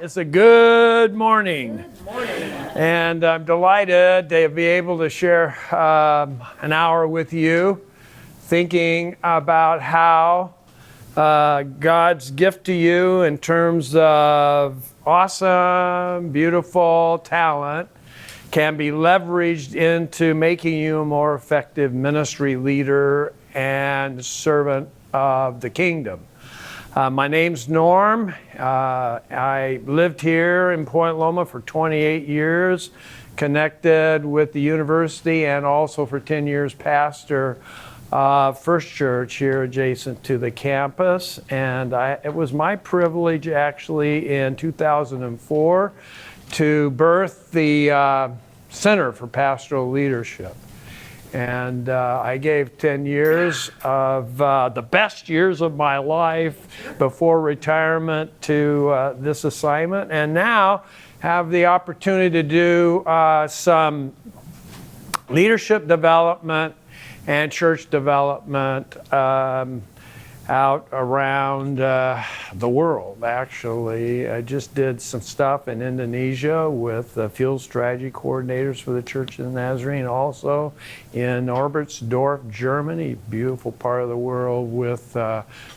It's a good morning. Good morning. And I'm delighted to be able to share an hour with you, thinking about how God's gift to you in terms of awesome, beautiful talent can be leveraged into making you a more effective ministry leader and servant of the kingdom. My name's Norm. I lived here in Point Loma for 28 years, connected with the university, and also for 10 years pastor First Church here adjacent to the campus. And it was my privilege actually in 2004 to birth the Center for Pastoral Leadership. And I gave 10 years of the best years of my life before retirement to this assignment, and now have the opportunity to do some leadership development and church development out around the world, actually. I just did some stuff in Indonesia with the field strategy coordinators for the Church of the Nazarene, also in Oberstdorf, Germany, beautiful part of the world, with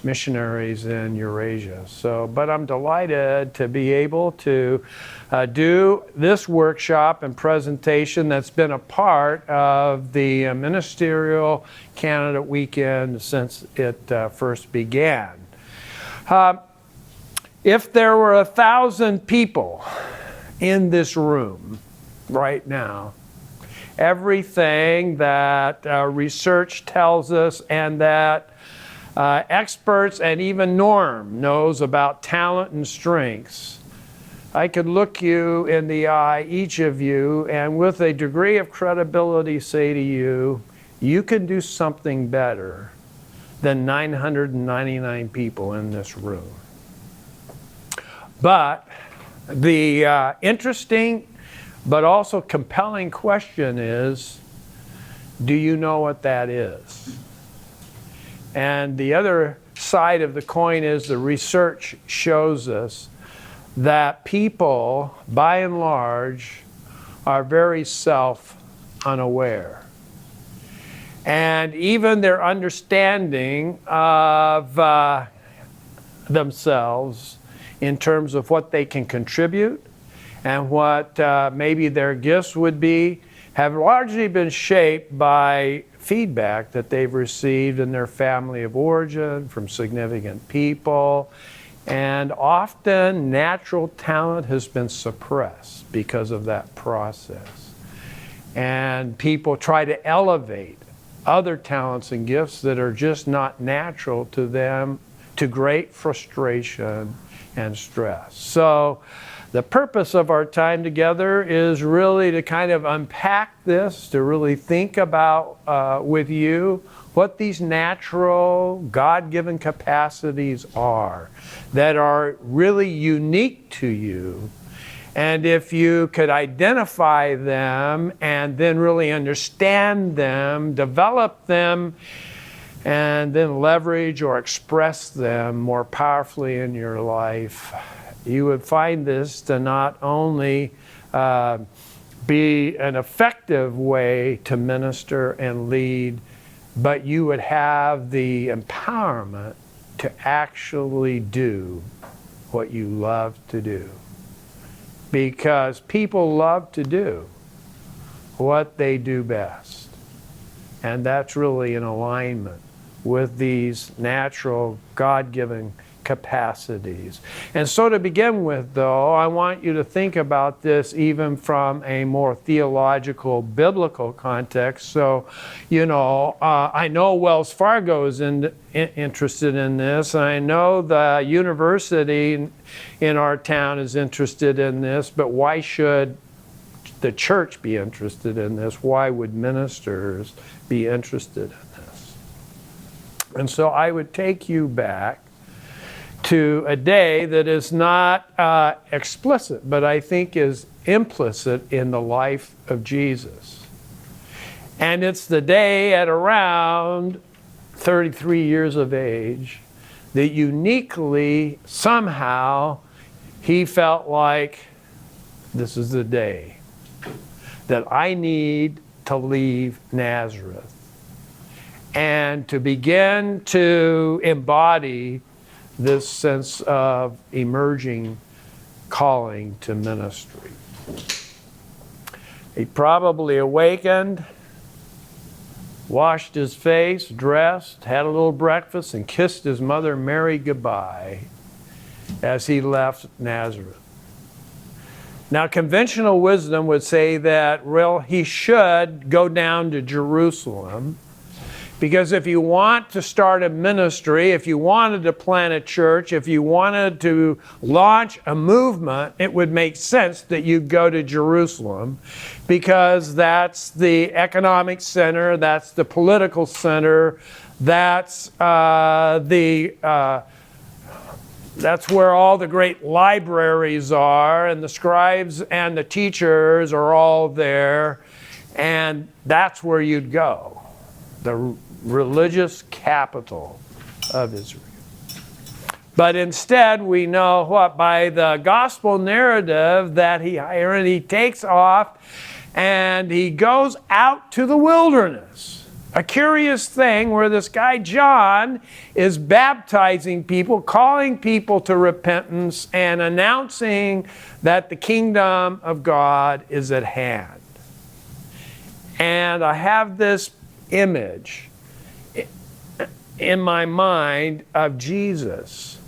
missionaries in Eurasia. But I'm delighted to be able to do this workshop and presentation that's been a part of the Ministerial Candidate Weekend since it first began. If there were 1,000 people in this room right now, everything that research tells us and that experts and even Norm knows about talent and strengths, I could look you in the eye, each of you, and with a degree of credibility say to you, you can do something better than 999 people in this room. But the interesting but also compelling question is, do you know what that is? And the other side of the coin is the research shows us that people, by and large, are very self-unaware. And even their understanding of themselves in terms of what they can contribute and what maybe their gifts would be have largely been shaped by feedback that they've received in their family of origin, from significant people. And often natural talent has been suppressed because of that process. And people try to elevate other talents and gifts that are just not natural to them, to great frustration and stress. So the purpose of our time together is really to kind of unpack this, to really think about with you what these natural, God-given capacities are that are really unique to you. And if you could identify them and then really understand them, develop them, and then leverage or express them more powerfully in your life, you would find this to not only be an effective way to minister and lead, but you would have the empowerment to actually do what you love to do. Because people love to do what they do best. And that's really in alignment with these natural, God-given capacities. And so to begin with, though, I want you to think about this even from a more theological, biblical context. So, I know Wells Fargo is interested in this, and I know the university in our town is interested in this, but why should the church be interested in this? Why would ministers be interested in this? And so I would take you back to a day that is not explicit, but I think is implicit in the life of Jesus. And it's the day at around 33 years of age that uniquely, somehow, he felt like this is the day that I need to leave Nazareth and to begin to embody this sense of emerging calling to ministry. He probably awakened, washed his face, dressed, had a little breakfast, and kissed his mother Mary goodbye as he left Nazareth. Now, conventional wisdom would say that, well, he should go down to Jerusalem, because if you want to start a ministry, if you wanted to plant a church, if you wanted to launch a movement, it would make sense that you go to Jerusalem, because that's the economic center, that's the political center, that's that's where all the great libraries are, and the scribes and the teachers are all there, and that's where you'd go, the religious capital of Israel. But instead, we know what, by the gospel narrative, that he takes off and he goes out to the wilderness. A curious thing where this guy John is baptizing people, calling people to repentance, and announcing that the kingdom of God is at hand. And I have this image in my mind of Jesus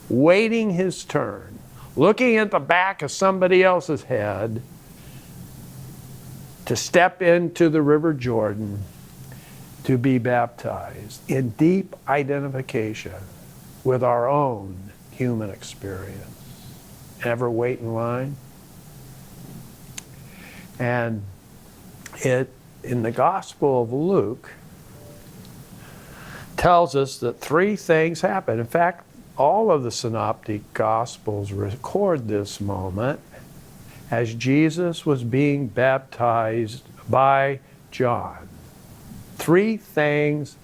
waiting his turn, looking at the back of somebody else's head to step into the River Jordan to be baptized in deep identification with our own human experience. Ever wait in line? And in the Gospel of Luke, tells us that three things happen. In fact, all of the synoptic Gospels record this moment as Jesus was being baptized by John. Three things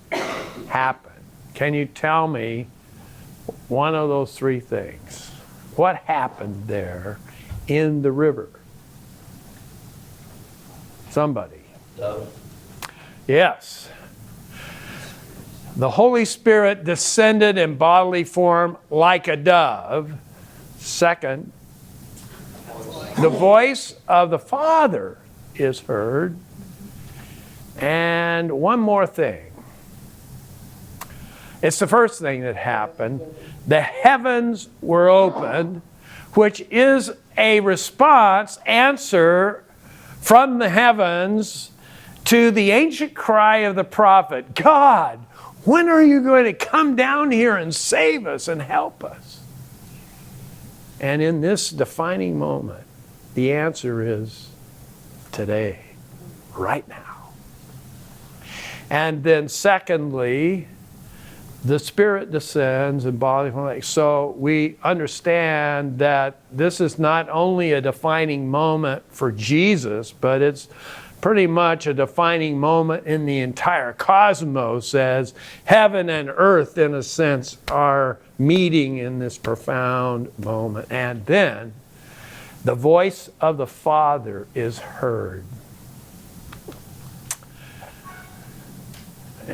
happen. Can you tell me one of those three things? What happened there in the river? Somebody. Dove. Yes. The Holy Spirit descended in bodily form like a dove. Second, the voice of the Father is heard. And one more thing. It's the first thing that happened. The heavens were opened, which is a answer from the heavens to the ancient cry of the prophet, God, when are you going to come down here and save us and help us? And in this defining moment, the answer is today, right now. And then secondly, the Spirit descends in bodily form. So we understand that this is not only a defining moment for Jesus, but it's pretty much a defining moment in the entire cosmos, as heaven and earth, in a sense, are meeting in this profound moment. And then the voice of the Father is heard.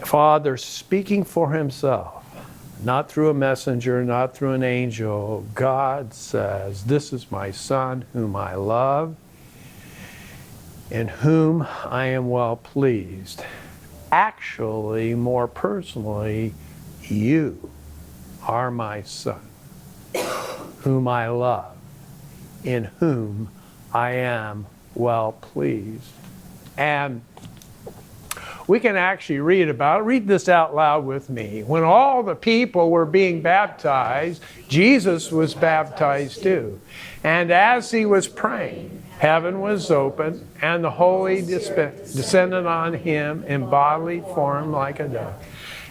Father speaking for himself, not through a messenger, not through an angel. God says, this is my Son whom I love, in whom I am well pleased. Actually, more personally, you are my Son, whom I love, in whom I am well pleased. And we can actually read about it. Read this out loud with me. When all the people were being baptized, Jesus was baptized too. And as he was praying, heaven was opened, and the Holy descended on him in bodily form like a dove.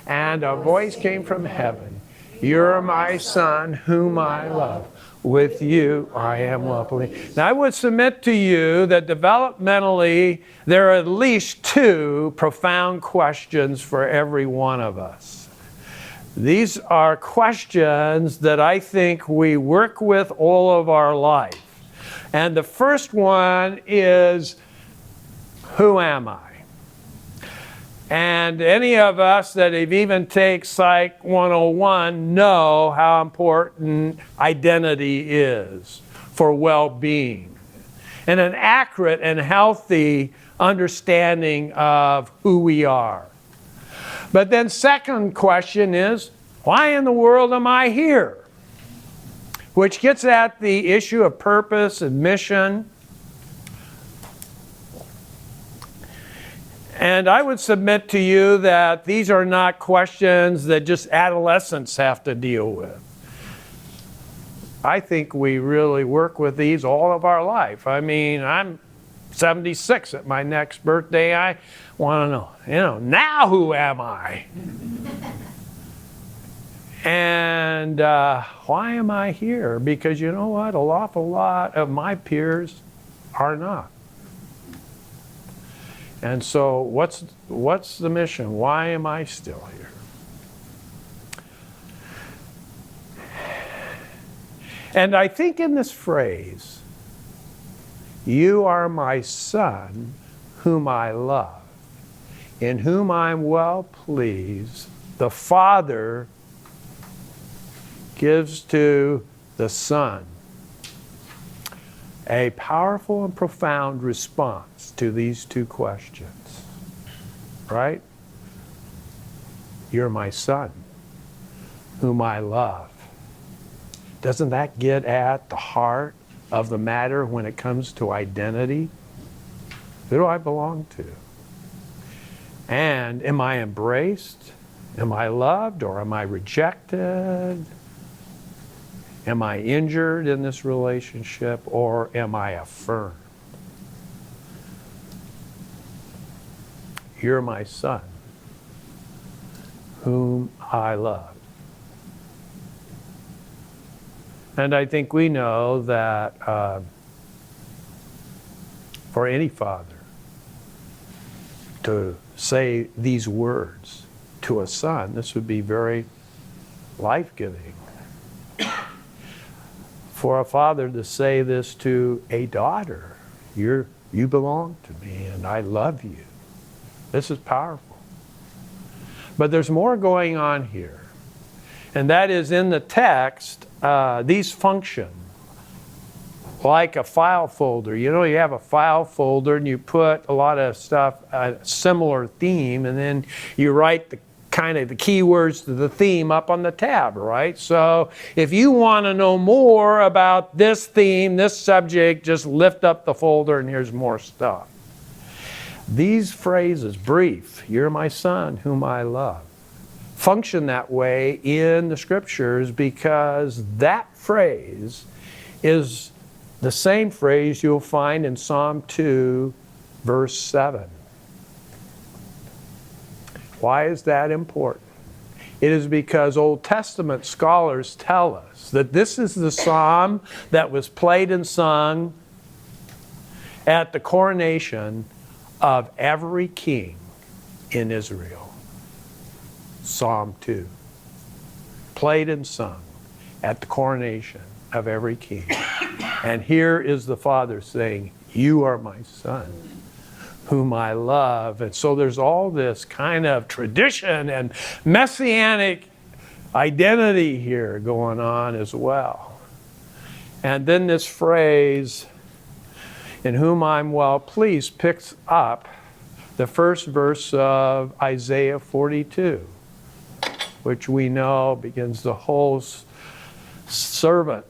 And a voice came from heaven, "You're my Son, whom I love. With you I am well pleased." Now I would submit to you that developmentally there are at least two profound questions for every one of us. These are questions that I think we work with all of our life. And the first one is, who am I? And any of us that have even taken Psych 101 know how important identity is for well-being and an accurate and healthy understanding of who we are. But then second question is, why in the world am I here? Which gets at the issue of purpose and mission. And I would submit to you that these are not questions that just adolescents have to deal with. I think we really work with these all of our life. I mean, I'm 76 at my next birthday. I want to know, now who am I? And why am I here? Because you know what? An awful lot of my peers are not. And so what's the mission? Why am I still here? And I think in this phrase, you are my son whom I love, in whom I'm well pleased, the Father gives to the Son a powerful and profound response to these two questions. Right? You're my son, whom I love. Doesn't that get at the heart of the matter when it comes to identity? Who do I belong to? And am I embraced? Am I loved or am I rejected? Am I injured in this relationship or am I affirmed? You're my son, whom I love. And I think we know that for any father to say these words to a son, this would be very life-giving. For a father to say this to a daughter, you belong to me and I love you. This is powerful. But there's more going on here. And that is in the text, these function like a file folder. You know, you have a file folder and you put a lot of stuff, a similar theme, and then you write the kind of the keywords to the theme up on the tab, right? So if you want to know more about this theme, this subject, just lift up the folder and here's more stuff. These phrases, brief, you're my son whom I love, function that way in the scriptures because that phrase is the same phrase you'll find in Psalm 2, verse 7. Why is that important? It is because Old Testament scholars tell us that this is the psalm that was played and sung at the coronation of every king in Israel. Psalm 2. Played and sung at the coronation of every king. And here is the Father saying, you are my son, whom I love. And so there's all this kind of tradition and messianic identity here going on as well. And then this phrase, in whom I'm well pleased, picks up the first verse of Isaiah 42, which we know begins the whole servant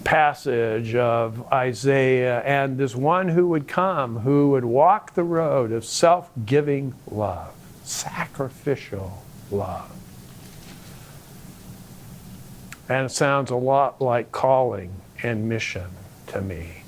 passage of Isaiah, and this one who would come, who would walk the road of self-giving love, sacrificial love. And it sounds a lot like calling and mission to me.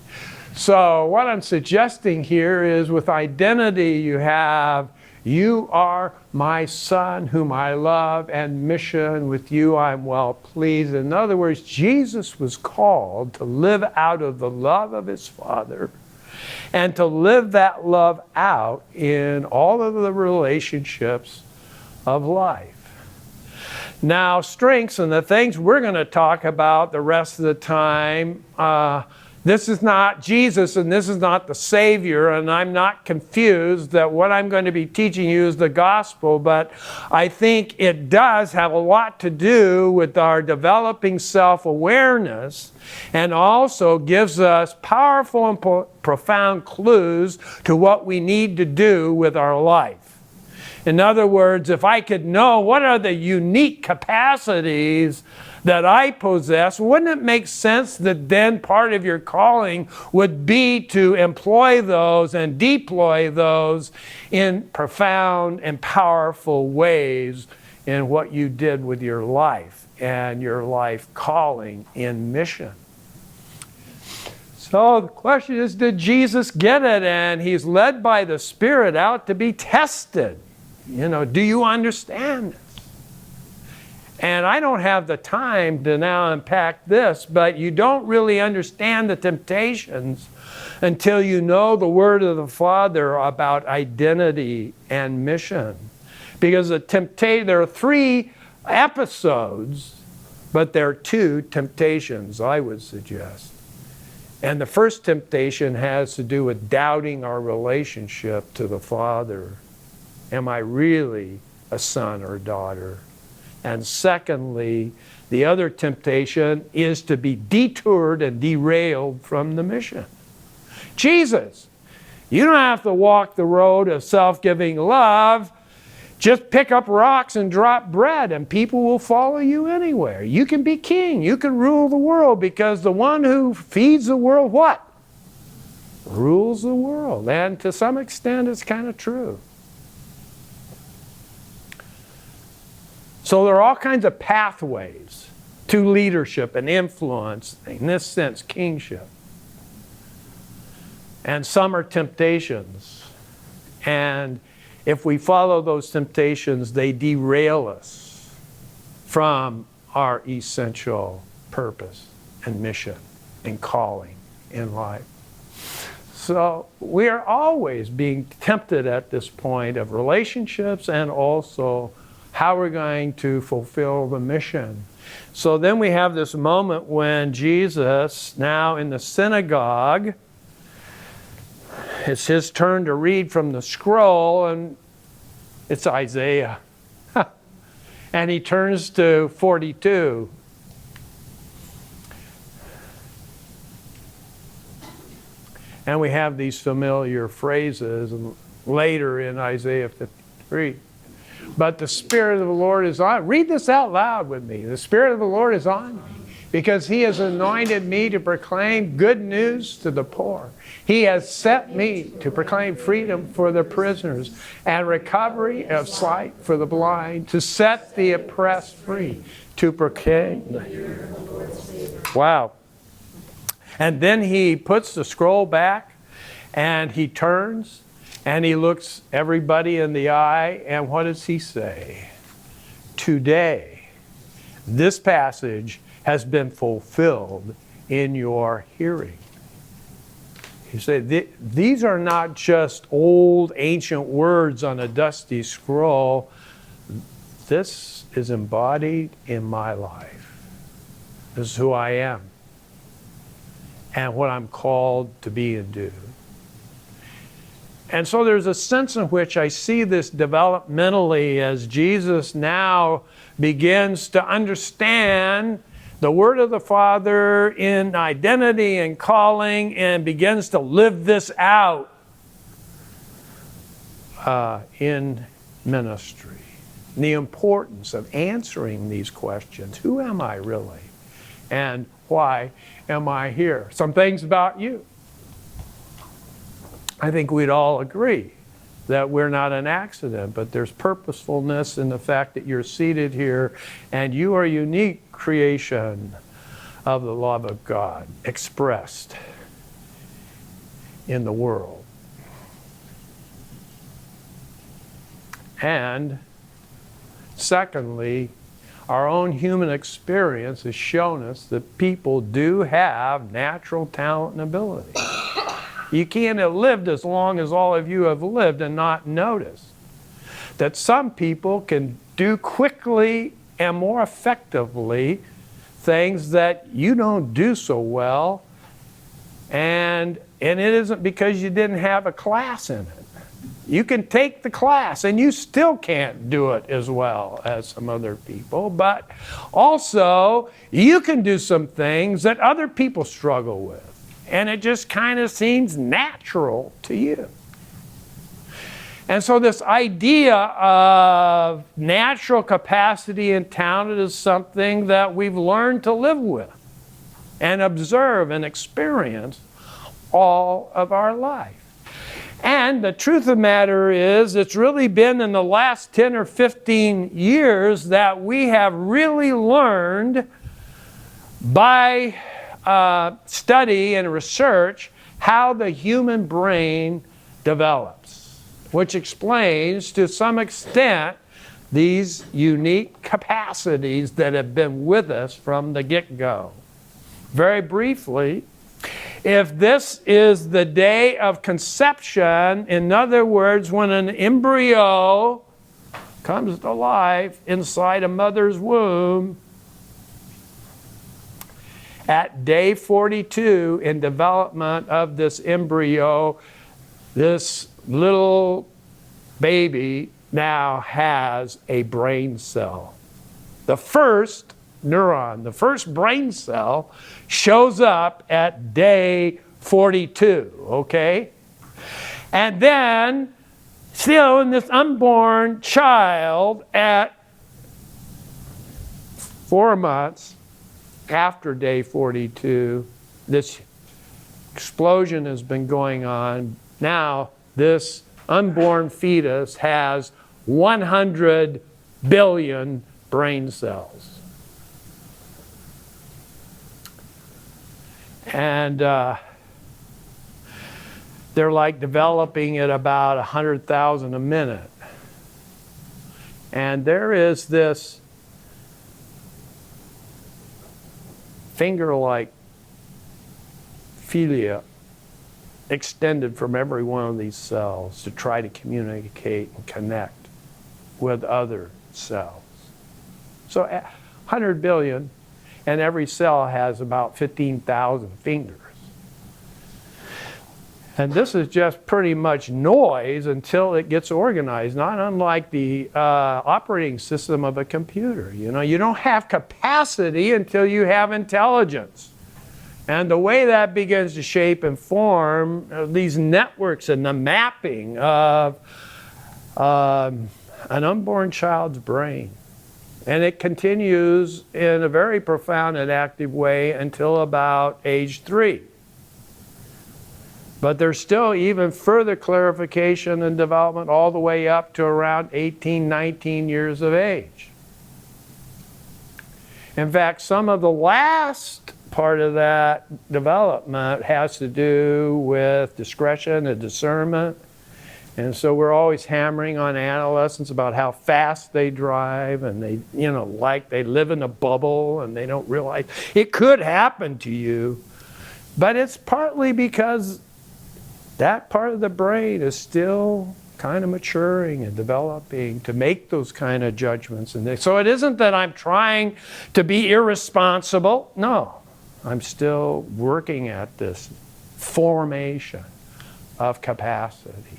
So what I'm suggesting here is with identity you have, you are my son whom I love, and mission, with you I'm well pleased. In other words, Jesus was called to live out of the love of his Father and to live that love out in all of the relationships of life. Now, strengths and the things we're going to talk about the rest of the time, this is not Jesus and this is not the Savior, and I'm not confused that what I'm going to be teaching you is the gospel, but I think it does have a lot to do with our developing self-awareness, and also gives us powerful and profound clues to what we need to do with our life. In other words, if I could know what are the unique capacities that I possess, wouldn't it make sense that then part of your calling would be to employ those and deploy those in profound and powerful ways in what you did with your life and your life calling in mission? So the question is, did Jesus get it? And he's led by the Spirit out to be tested. You know, do you understand this? And I don't have the time to now unpack this, but you don't really understand the temptations until you know the Word of the Father about identity and mission. Because there are 3 episodes, but there are 2 temptations, I would suggest. And the first temptation has to do with doubting our relationship to the Father. Am I really a son or daughter? And secondly, the other temptation is to be detoured and derailed from the mission. Jesus, you don't have to walk the road of self-giving love. Just pick up rocks and drop bread and people will follow you anywhere. You can be king. You can rule the world, because the one who feeds the world, what? Rules the world. And to some extent, it's kind of true. So there are all kinds of pathways to leadership and influence, in this sense, kingship. And some are temptations. And if we follow those temptations, they derail us from our essential purpose and mission and calling in life. So we are always being tempted at this point of relationships and also how we're going to fulfill the mission. So then we have this moment when Jesus, now in the synagogue, it's his turn to read from the scroll, and it's Isaiah. And he turns to 42. And we have these familiar phrases later in Isaiah 53. But the Spirit of the Lord is on. Read this out loud with me. The Spirit of the Lord is on me, because he has anointed me to proclaim good news to the poor. He has sent me to proclaim freedom for the prisoners and recovery of sight for the blind, to set the oppressed free, to proclaim. Wow. And then he puts the scroll back and he turns and he looks everybody in the eye, and what does he say? Today, this passage has been fulfilled in your hearing. You say, these are not just old ancient words on a dusty scroll. This is embodied in my life. This is who I am and what I'm called to be and do. And so there's a sense in which I see this developmentally as Jesus now begins to understand the Word of the Father in identity and calling, and begins to live this out in ministry. The importance of answering these questions. Who am I really? And why am I here? Some things about you. I think we'd all agree that we're not an accident, but there's purposefulness in the fact that you're seated here and you are a unique creation of the love of God expressed in the world. And secondly, our own human experience has shown us that people do have natural talent and ability. You can't have lived as long as all of you have lived and not noticed that some people can do quickly and more effectively things that you don't do so well, and it isn't because you didn't have a class in it. You can take the class and you still can't do it as well as some other people, but also you can do some things that other people struggle with, and it just kind of seems natural to you. And so this idea of natural capacity and talent is something that we've learned to live with and observe and experience all of our life. And the truth of the matter is, it's really been in the last 10 or 15 years that we have really learned by study and research how the human brain develops, which explains to some extent these unique capacities that have been with us from the get-go. Very briefly, if this is the day of conception, in other words, when an embryo comes to life inside a mother's womb, at day 42 in development of this embryo, this little baby now has a brain cell. The first neuron, the first brain cell, shows up at day 42, okay? And then, still in this unborn child at 4 months after day 42, this explosion has been going on. Now, this unborn fetus has 100 billion brain cells. And they're like developing at about 100,000 a minute. And there is this finger-like philia extended from every one of these cells to try to communicate and connect with other cells. So 100 billion, and every cell has about 15,000 fingers. And this is just pretty much noise until it gets organized, not unlike the operating system of a computer. You know, you don't have capacity until you have intelligence. And the way that begins to shape and form these networks and the mapping of an unborn child's brain. And it continues in a very profound and active way until about age 3. But there's still even further clarification and development all the way up to around 18, 19 years of age. In fact, some of the last part of that development has to do with discretion and discernment. And so we're always hammering on adolescents about how fast they drive, and they, you know, like they live in a bubble and they don't realize it could happen to you. But it's partly because that part of the brain is still kind of maturing and developing to make those kind of judgments. And so it isn't that I'm trying to be irresponsible. No, I'm still working at this formation of capacity.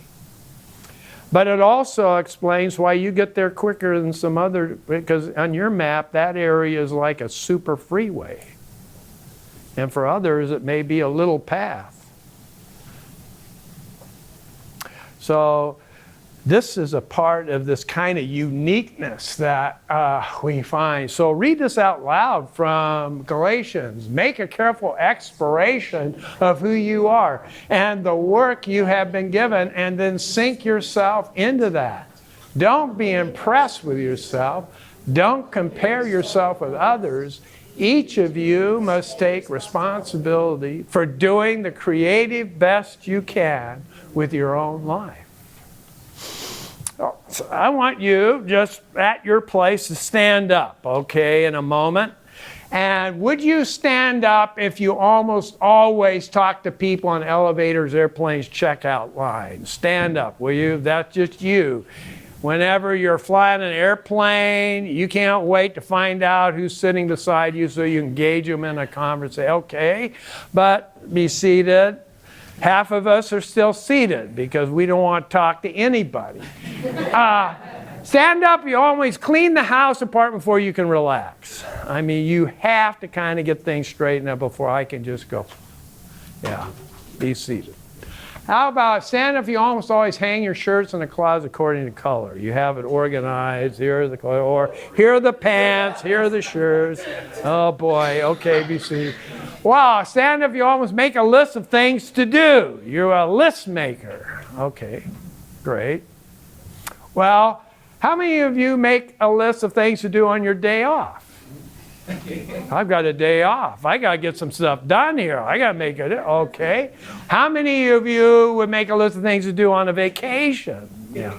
But it also explains why you get there quicker than some other, because on your map, that area is like a super freeway. And for others, it may be a little path. So this is a part of this kind of uniqueness that we find. So read this out loud from Galatians. Make a careful exploration of who you are and the work you have been given, and then sink yourself into that. Don't be impressed with yourself. Don't compare yourself with others. Each of you must take responsibility for doing the creative best you can with your own life. So I want you just at your place to stand up, okay, in a moment. And would you stand up if you almost always talk to people on elevators, airplanes, checkout lines? Stand up, will you? That's just you. Whenever you're flying an airplane, you can't wait to find out who's sitting beside you so you engage them in a conversation. Okay, but be seated. Half of us are still seated because we don't want to talk to anybody. Stand up, you always clean the house apart before you can relax. I mean, you have to kind of get things straightened up before I can just go, yeah, be seated. How about stand up, you almost always hang your shirts in the closet according to color. You have it organized, here are the color, or here are the pants, here are the shirts. Oh boy, okay, be seated. Wow, stand up, you almost make a list of things to do. You're a list maker. Okay, great. Well, how many of you make a list of things to do on your day off? I've got a day off. I got to get some stuff done here. I got to make it. Okay. How many of you would make a list of things to do on a vacation? Yeah.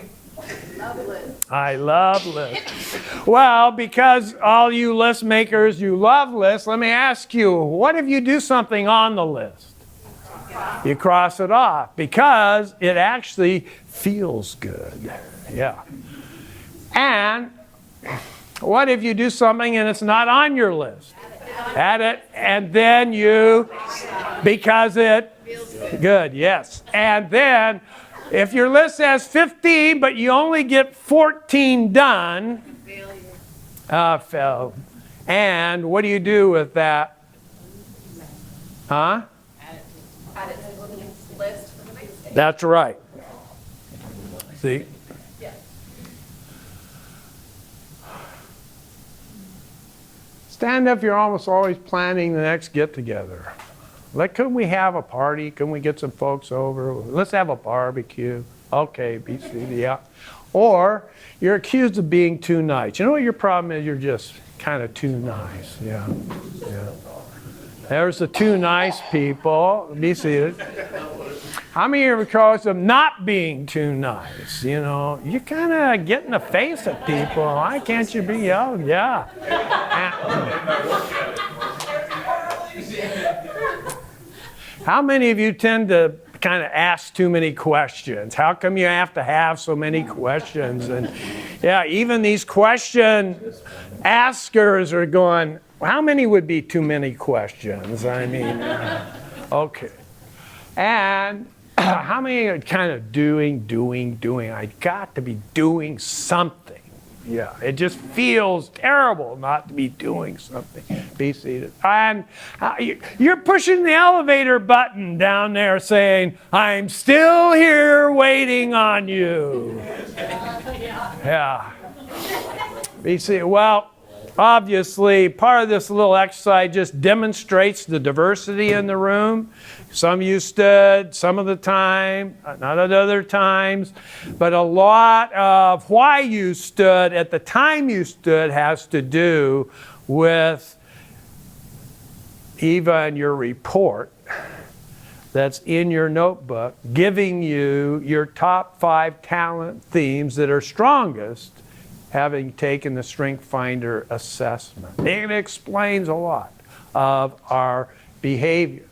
I love lists. Well, because all you list makers, you love lists, let me ask you, what if you do something on the list? You cross it off because it actually feels good. Yeah. And what if you do something and it's not on your list? Add it, and then you, because it good, yes. And then, if your list says 15, but you only get 14 done, fail. And what do you do with that? Huh? Add it to the next list for the next day. That's right. See? Stand up, you're almost always planning the next get-together. Couldn't we have a party? Couldn't we get some folks over? Let's have a barbecue. Okay, be seated, yeah. Or you're accused of being too nice. You know what your problem is? You're just kind of too nice. Yeah. There's the too nice people. Be seated. How many of you are accused of not being too nice? You know, you kind of get in the face of people. Why can't you be? Oh, yeah. How many of you tend to kind of ask too many questions? How come you have to have so many questions? And yeah, even these question askers are going, how many would be too many questions? I mean, okay. And how many are kind of doing? I got to be doing something. Yeah, it just feels terrible not to be doing something. Be seated. And you're pushing the elevator button down there saying, I'm still here waiting on you. Yeah. Be seated. Well, obviously, part of this little exercise just demonstrates the diversity in the room. Some of you stood some of the time, not at other times, but a lot of why you stood at the time you stood has to do with even your report that's in your notebook, giving you your top 5 talent themes that are strongest, having taken the Strength Finder assessment. It explains a lot of our behavior.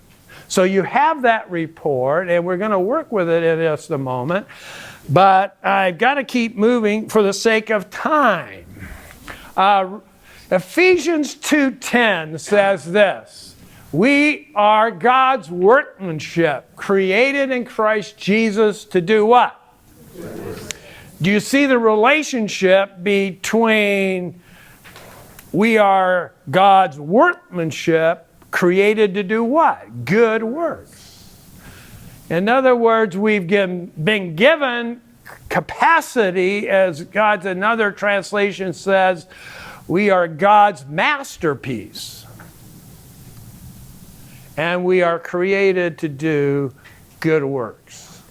So you have that report, and we're going to work with it in just a moment, but I've got to keep moving for the sake of time. Ephesians 2:10 says this, we are God's workmanship, created in Christ Jesus to do what? Do you see the relationship between we are God's workmanship created to do what? Good works. In other words, we've been given capacity, as God's another translation says, we are God's masterpiece. And we are created to do good works.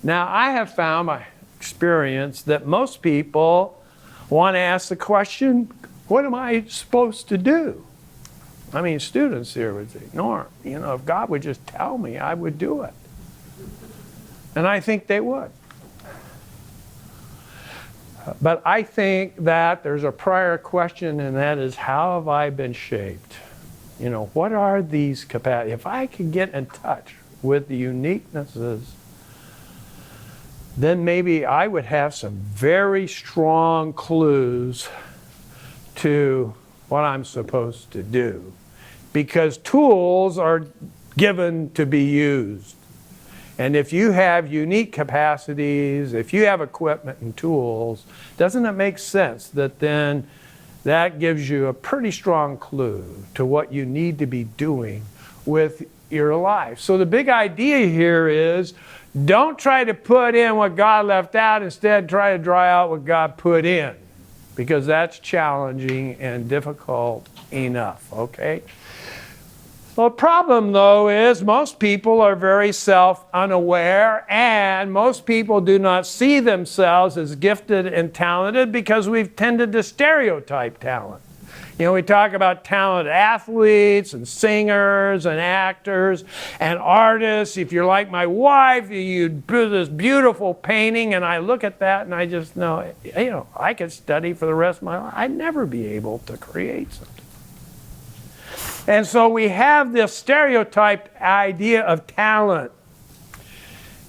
Now, I have found by experience that most people want to ask the question, what am I supposed to do? I mean, students here would say, Norm, you know, if God would just tell me, I would do it. And I think they would. But I think that there's a prior question, and that is, how have I been shaped? You know, what are these capacities? If I could get in touch with the uniquenesses then maybe I would have some very strong clues to what I'm supposed to do. Because tools are given to be used. And if you have unique capacities, if you have equipment and tools, doesn't it make sense that then that gives you a pretty strong clue to what you need to be doing with your life? So the big idea here is don't try to put in what God left out. Instead, try to draw out what God put in, because that's challenging and difficult enough, okay? The problem, though, is most people are very self-unaware, and most people do not see themselves as gifted and talented because we've tended to stereotype talent. You know, we talk about talented athletes and singers and actors and artists. If you're like my wife, you do this beautiful painting, and I look at that and I just know, you know, I could study for the rest of my life. I'd never be able to create something. And so we have this stereotyped idea of talent.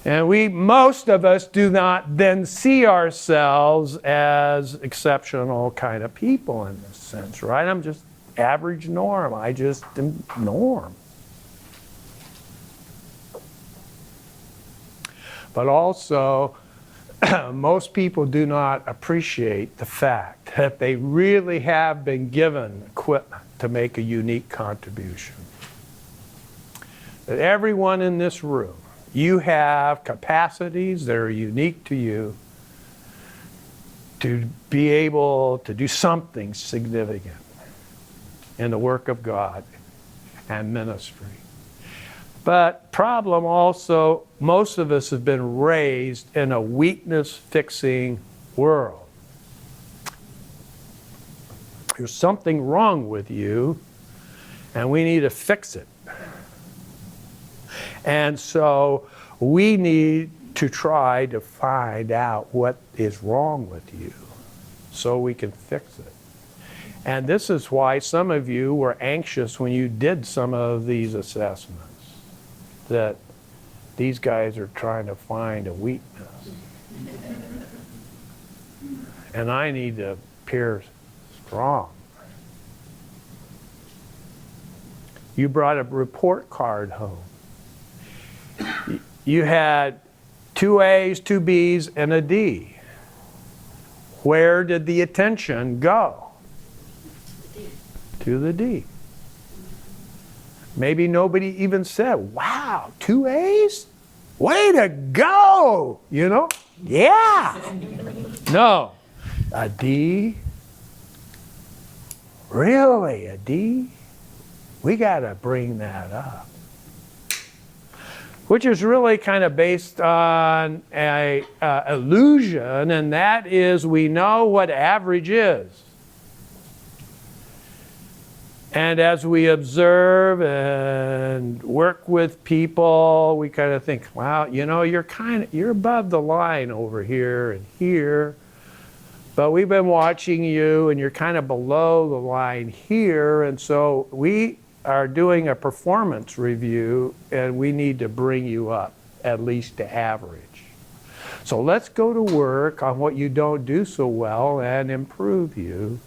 And most of us do not then see ourselves as exceptional kind of people in this sense, right? I'm just average norm. I just am norm. But also, most people do not appreciate the fact that they really have been given equipment to make a unique contribution. That everyone in this room, you have capacities that are unique to you to be able to do something significant in the work of God and ministry. But problem also, most of us have been raised in a weakness-fixing world. There's something wrong with you, and we need to fix it. And so we need to try to find out what is wrong with you so we can fix it. And this is why some of you were anxious when you did some of these assessments, that these guys are trying to find a weakness. And I need to appear strong. You brought a report card home. You had 2 A's, 2 B's, and a D. Where did the attention go? To the D. Maybe nobody even said, wow, 2 A's? Way to go! You know? Yeah! No. A D? Really? A D? We got to bring that up. Which is really kind of based on an illusion, and that is we know what average is. And as we observe and work with people, we kind of think, wow, you know, you're above the line over here and here. But we've been watching you, and you're kind of below the line here. And so we are doing a performance review, and we need to bring you up at least to average. So let's go to work on what you don't do so well and improve you.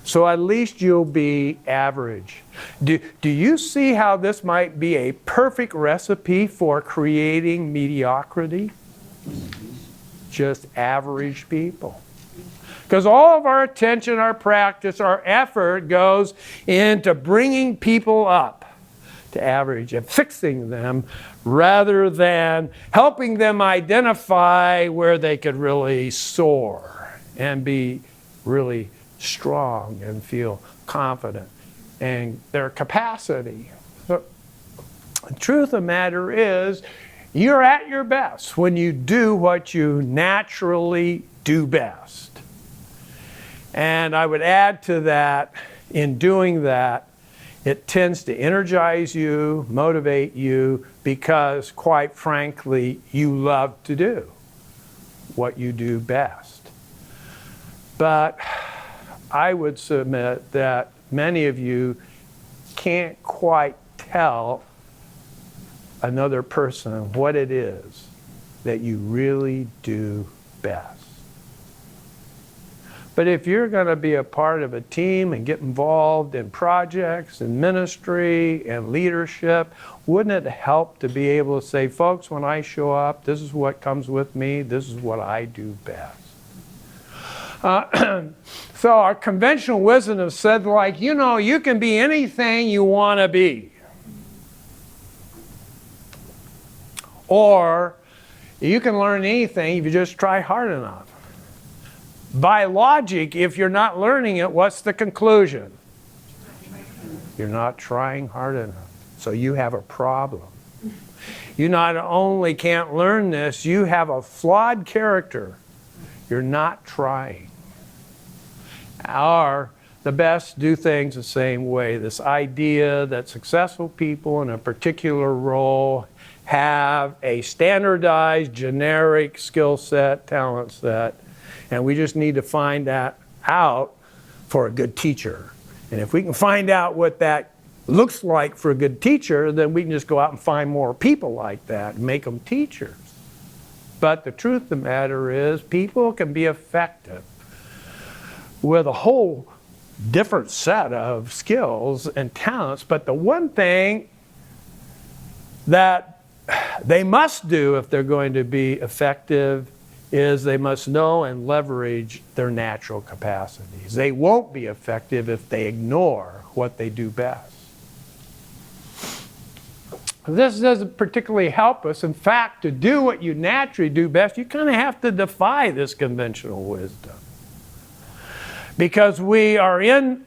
So at least you'll be average. Do you see how this might be a perfect recipe for creating mediocrity? Just average people. Because all of our attention, our practice, our effort goes into bringing people up to average and fixing them rather than helping them identify where they could really soar and be really strong and feel confident in their capacity. So, the truth of the matter is, you're at your best when you do what you naturally do best. And I would add to that, in doing that, it tends to energize you, motivate you, because quite frankly, you love to do what you do best. But I would submit that many of you can't quite tell another person what it is that you really do best. But if you're going to be a part of a team and get involved in projects and ministry and leadership, wouldn't it help to be able to say, folks, when I show up, this is what comes with me, this is what I do best. So our conventional wisdom has said, like, you know, you can be anything you want to be. Or you can learn anything if you just try hard enough. By logic, if you're not learning it, what's the conclusion? You're not trying hard enough. So you have a problem. You not only can't learn this, you have a flawed character. You're not trying. Or the best do things the same way. This idea that successful people in a particular role have a standardized, generic skill set, talent set, and we just need to find that out for a good teacher. And if we can find out what that looks like for a good teacher, then we can just go out and find more people like that and make them teachers. But the truth of the matter is, people can be effective with a whole different set of skills and talents. But the one thing that they must do if they're going to be effective is they must know and leverage their natural capacities. They won't be effective if they ignore what they do best. This doesn't particularly help us. In fact, to do what you naturally do best, you kind of have to defy this conventional wisdom. Because we are in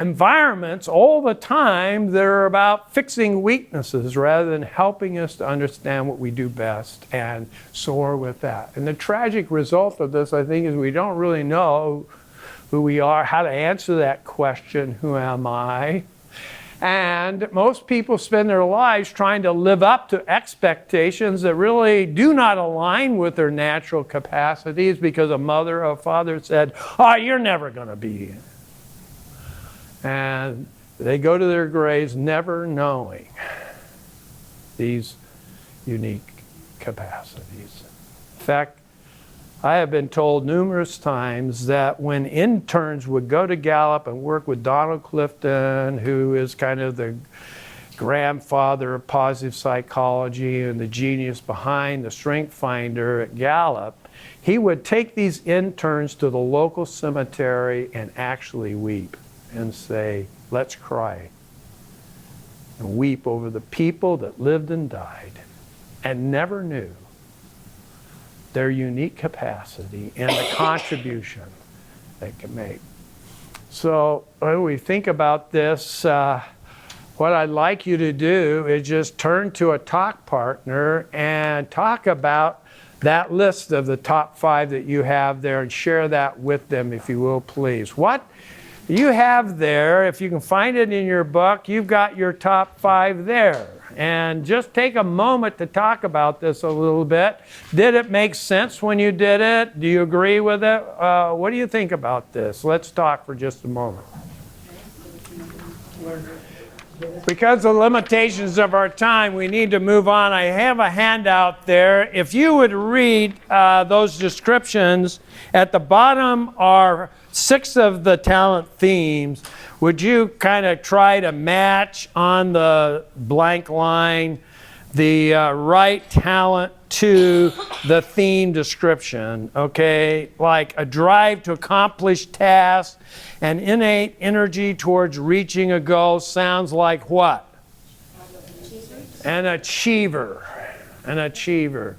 environments all the time that are about fixing weaknesses rather than helping us to understand what we do best and soar with that. And the tragic result of this, I think, is we don't really know who we are, how to answer that question, who am I? And most people spend their lives trying to live up to expectations that really do not align with their natural capacities because a mother or a father said, oh, you're never going to be. And they go to their graves never knowing these unique capacities. In fact, I have been told numerous times that when interns would go to Gallup and work with Donald Clifton, who is kind of the grandfather of positive psychology and the genius behind the Strength Finder at Gallup, he would take these interns to the local cemetery and actually weep and say, let's cry, and weep over the people that lived and died and never knew their unique capacity and the contribution they can make. So when we think about this, what I'd like you to do is just turn to a talk partner and talk about that list of the top 5 that you have there and share that with them, if you will, please. What you have there, if you can find it in your book, you've got your top 5 there. And just take a moment to talk about this a little bit. Did it make sense when you did it? Do you agree with it? What do you think about this? Let's talk for just a moment. Because of the limitations of our time, we need to move on. I have a handout there. If you would read those descriptions, at the bottom are 6 of the talent themes. Would you kind of try to match on the blank line the right talent to the theme description, okay? Like a drive to accomplish tasks, an innate energy towards reaching a goal sounds like what? An achiever. An achiever.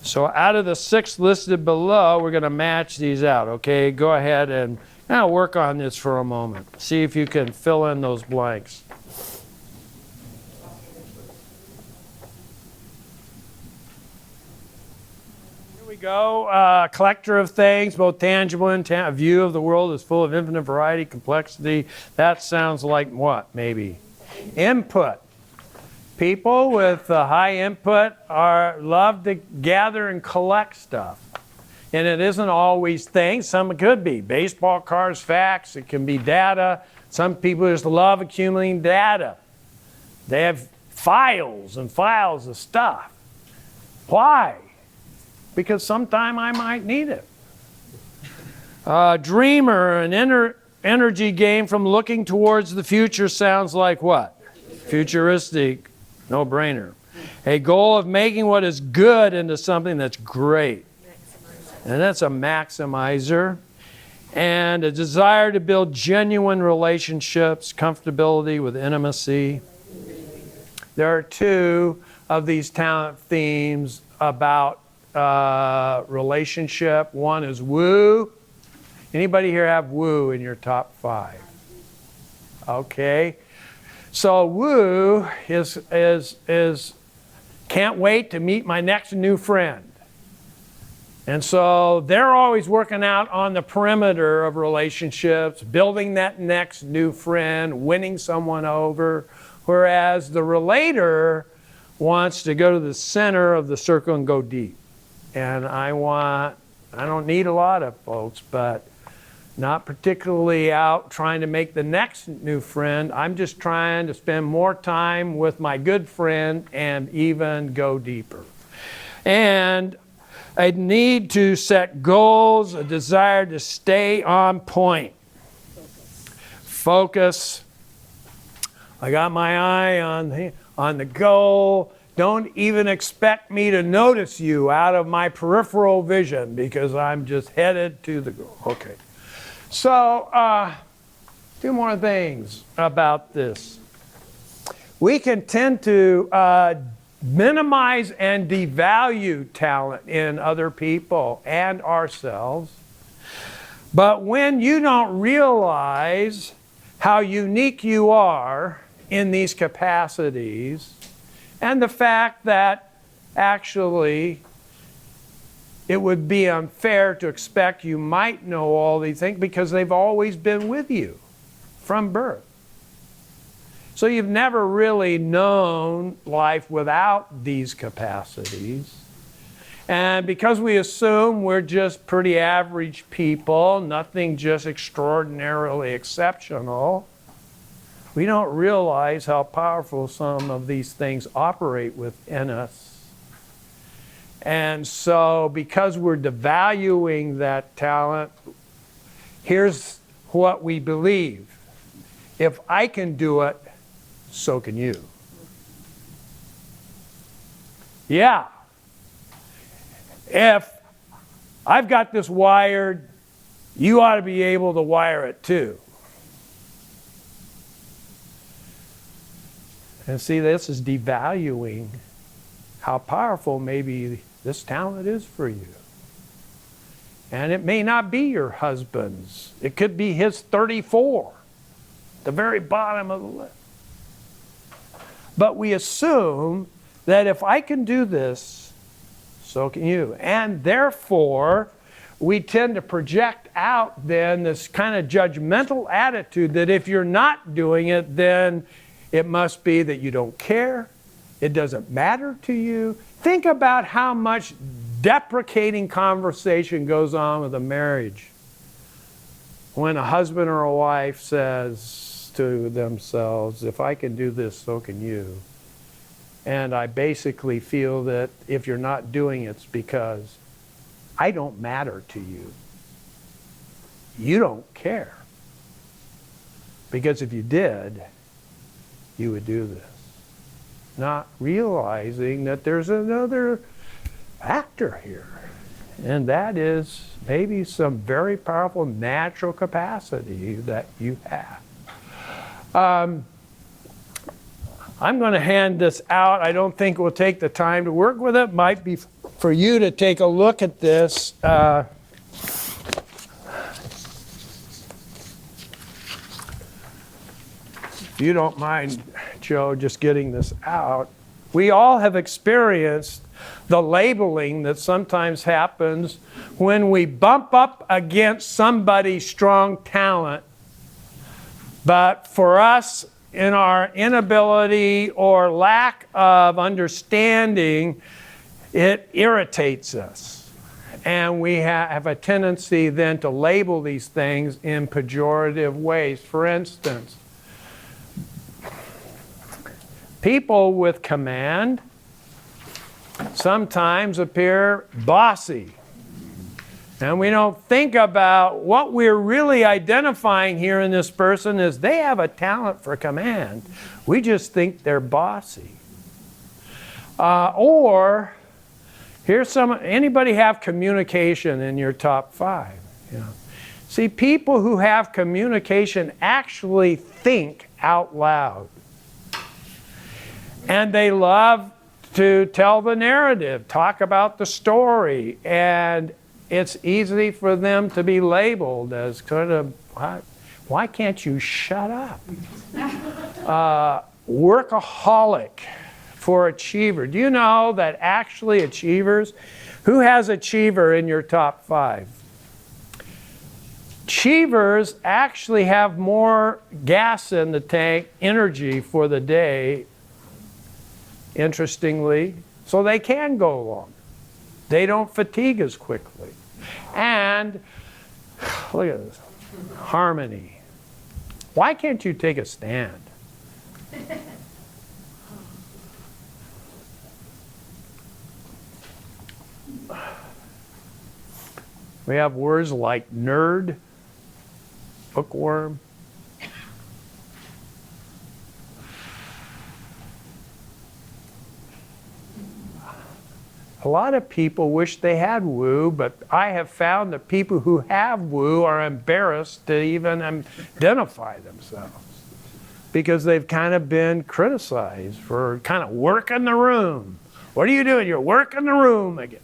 So out of the 6 listed below, we're going to match these out, okay? Go ahead and now work on this for a moment. See if you can fill in those blanks. Here we go. Collector of things, both tangible and a view of the world is full of infinite variety, complexity. That sounds like what, maybe? Input. People with high input love to gather and collect stuff. And it isn't always things. Some could be baseball cards, facts. It can be data. Some people just love accumulating data. They have files and files of stuff. Why? Because sometime I might need it. Dreamer, an energy gained from looking towards the future sounds like what? Futuristic, no-brainer. A goal of making what is good into something that's great. And that's a maximizer. And a desire to build genuine relationships, comfortability with intimacy. There are two of these talent themes about relationship. One is woo. Anybody here have woo in your top 5? Okay. So woo is can't wait to meet my next new friend. And so they're always working out on the perimeter of relationships, building that next new friend, winning someone over, whereas the relator wants to go to the center of the circle and go deep. And I don't need a lot of folks, but not particularly out trying to make the next new friend. I'm just trying to spend more time with my good friend and even go deeper. And a need to set goals, a desire to stay on point. Focus. I got my eye on the goal. Don't even expect me to notice you out of my peripheral vision because I'm just headed to the goal. Okay. So, 2 more things about this. We can tend to minimize and devalue talent in other people and ourselves. But when you don't realize how unique you are in these capacities, and the fact that actually it would be unfair to expect you might know all these things because they've always been with you from birth. So you've never really known life without these capacities. And because we assume we're just pretty average people, nothing just extraordinarily exceptional, we don't realize how powerful some of these things operate within us. And so because we're devaluing that talent, here's what we believe. If I can do it, so can you. Yeah. If I've got this wired, you ought to be able to wire it too. And see, this is devaluing how powerful maybe this talent is for you. And it may not be your husband's. It could be his 34, the very bottom of the list. But we assume that if I can do this, so can you. And therefore, we tend to project out then this kind of judgmental attitude that if you're not doing it, then it must be that you don't care. It doesn't matter to you. Think about how much deprecating conversation goes on with a marriage when a husband or a wife says to themselves, if I can do this, so can you. And I basically feel that if you're not doing it, it's because I don't matter to you. You don't care. Because if you did, you would do this. Not realizing that there's another factor here. And that is maybe some very powerful natural capacity that you have. I'm going to hand this out. I don't think we'll take the time to work with it. Might be for you to take a look at this. If you don't mind, Joe, just getting this out. We all have experienced the labeling that sometimes happens when we bump up against somebody's strong talent. But for us, in our inability or lack of understanding, it irritates us. And we have a tendency then to label these things in pejorative ways. For instance, people with command sometimes appear bossy. And we don't think about what we're really identifying here in this person is they have a talent for command. We just think they're bossy. Or here's anybody have communication in your top 5? Yeah. See, people who have communication actually think out loud. And they love to tell the narrative, talk about the story, and it's easy for them to be labeled as kind of, why can't you shut up? Workaholic for achiever. Do you know that actually achievers, who has achiever in your top 5? Achievers actually have more gas in the tank, energy for the day, interestingly, so they can go along. They don't fatigue as quickly. And look at this, harmony. Why can't you take a stand? We have words like nerd, bookworm. A lot of people wish they had woo, but I have found that people who have woo are embarrassed to even identify themselves because they've kind of been criticized for kind of working the room. What are you doing? You're working the room again.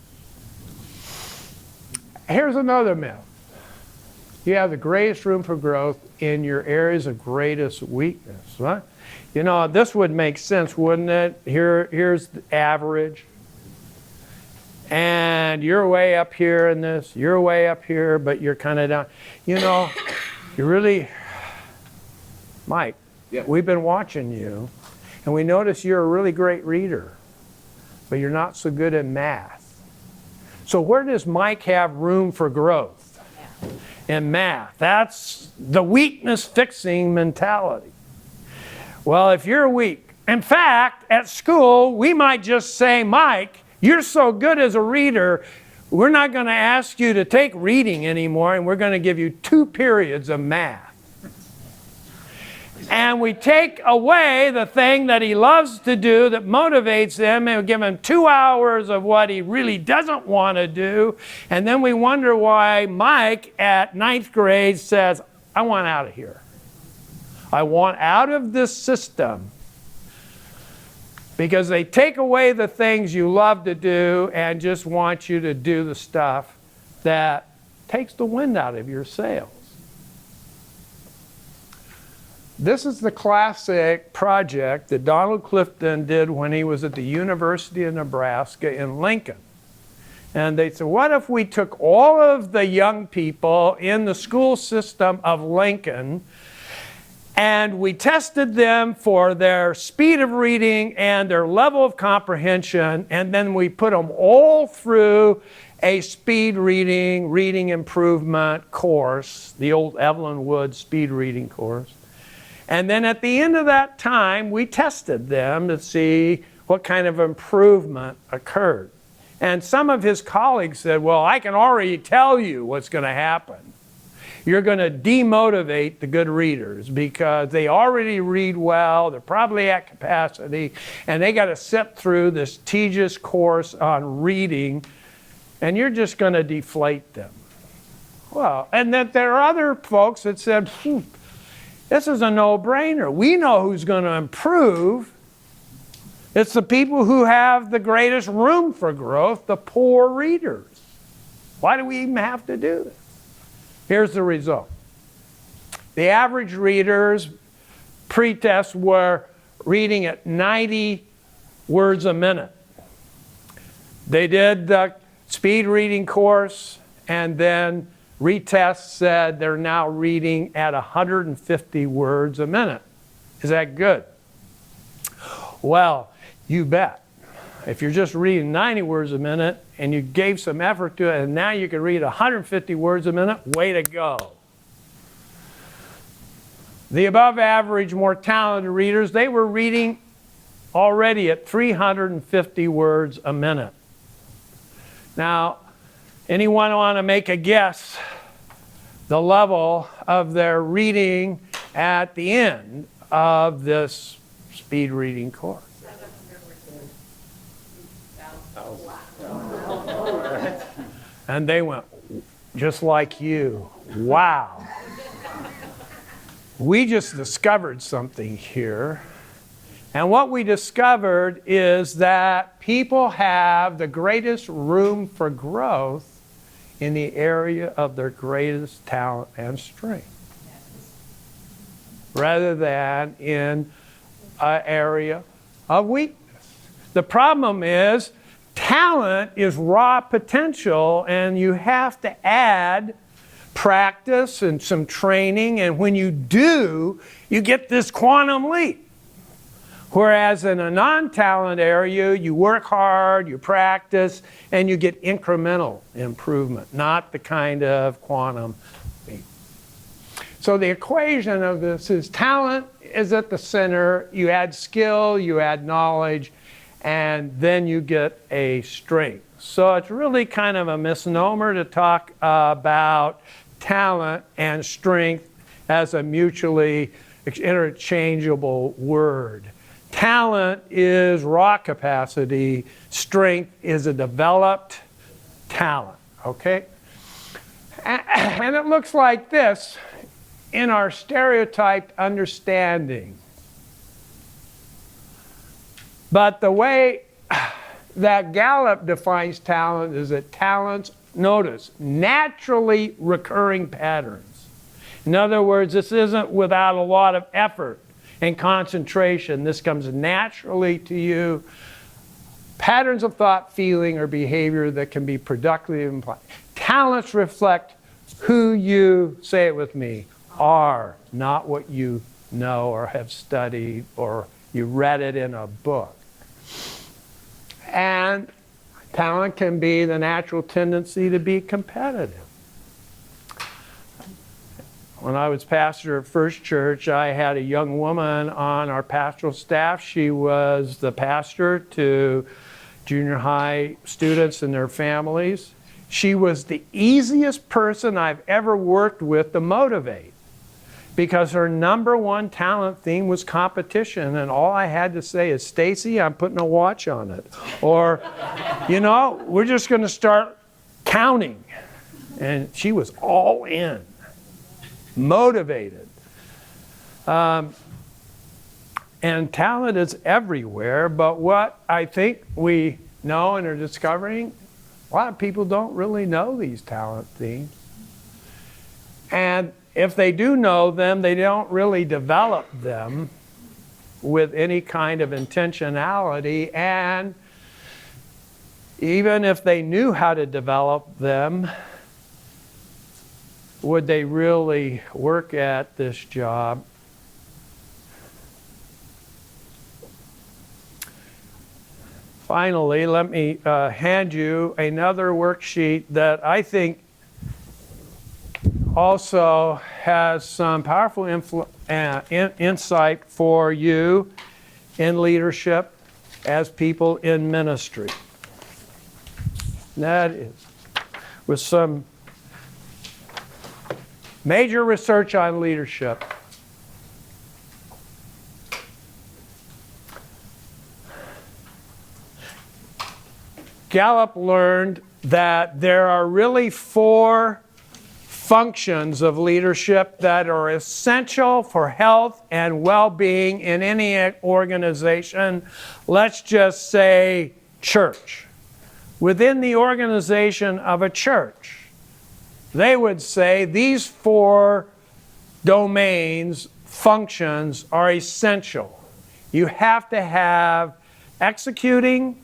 Here's another myth. You have the greatest room for growth in your areas of greatest weakness. Right? You know, this would make sense, wouldn't it? Here's the average. And you're way up here in this, you're way up here, but you're kind of down. You know, you really, Mike, Yeah. We've been watching you, and we notice you're a really great reader, but you're not so good at math. So where does Mike have room for growth? In math. That's the weakness fixing mentality. Well, if you're weak, in fact, at school, we might just say, Mike, you're so good as a reader, we're not going to ask you to take reading anymore, and we're going to give you 2 periods of math. And we take away the thing that he loves to do that motivates him, and we give him 2 hours of what he really doesn't want to do. And then we wonder why Mike at 9th grade says, I want out of here. I want out of this system. Because they take away the things you love to do and just want you to do the stuff that takes the wind out of your sails. This is the classic project that Donald Clifton did when he was at the University of Nebraska in Lincoln. And they said, what if we took all of the young people in the school system of Lincoln and we tested them for their speed of reading and their level of comprehension, and then we put them all through a speed reading improvement course, the old Evelyn Wood speed reading course. And then at the end of that time, we tested them to see what kind of improvement occurred. And some of his colleagues said, well, I can already tell you what's going to happen. You're going to demotivate the good readers because they already read well, they're probably at capacity, and they got to sit through this tedious course on reading, and you're just going to deflate them. Well, and that there are other folks that said, this is a no-brainer. We know who's going to improve. It's the people who have the greatest room for growth, the poor readers. Why do we even have to do this? Here's the result. The average readers pre-test were reading at 90 words a minute. They did the speed reading course, and then retest said they're now reading at 150 words a minute. Is that good? Well, you bet. If you're just reading 90 words a minute and you gave some effort to it and now you can read 150 words a minute, way to go. The above average, more talented readers, they were reading already at 350 words a minute. Now, anyone want to make a guess the level of their reading at the end of this speed reading course? And they went, just like you. Wow. We just discovered something here. And what we discovered is that people have the greatest room for growth in the area of their greatest talent and strength, rather than in an area of weakness. The problem is talent is raw potential, and you have to add practice and some training, and when you do, you get this quantum leap. Whereas in a non-talent area, you work hard, you practice, and you get incremental improvement, not the kind of quantum leap. So the equation of this is talent is at the center, you add skill, you add knowledge, and then you get a strength. So it's really kind of a misnomer to talk about talent and strength as a mutually interchangeable word. Talent is raw capacity. Strength is a developed talent, okay? And it looks like this in our stereotyped understanding. But the way that Gallup defines talent is that talents, notice, naturally recurring patterns. In other words, this isn't without a lot of effort and concentration. This comes naturally to you. Patterns of thought, feeling, or behavior that can be productively implied. Talents reflect who you, say it with me, are, not what you know or have studied or you read it in a book. And talent can be the natural tendency to be competitive. When I was pastor at First Church, I had a young woman on our pastoral staff. She was the pastor to junior high students and their families. She was the easiest person I've ever worked with to motivate, because her number one talent theme was competition, and all I had to say is, Stacy, I'm putting a watch on it. Or, you know, we're just going to start counting. And she was all in. Motivated. And talent is everywhere, but what I think we know and are discovering, a lot of people don't really know these talent themes. And if they do know them, they don't really develop them with any kind of intentionality. And even if they knew how to develop them, would they really work at this job? Finally, let me hand you another worksheet that I think also has some powerful insight for you in leadership as people in ministry. That is with some major research on leadership. Gallup learned that there are really 4 functions of leadership that are essential for health and well-being in any organization. Let's just say church. Within the organization of a church, they would say these 4 domains, functions, are essential. You have to have executing,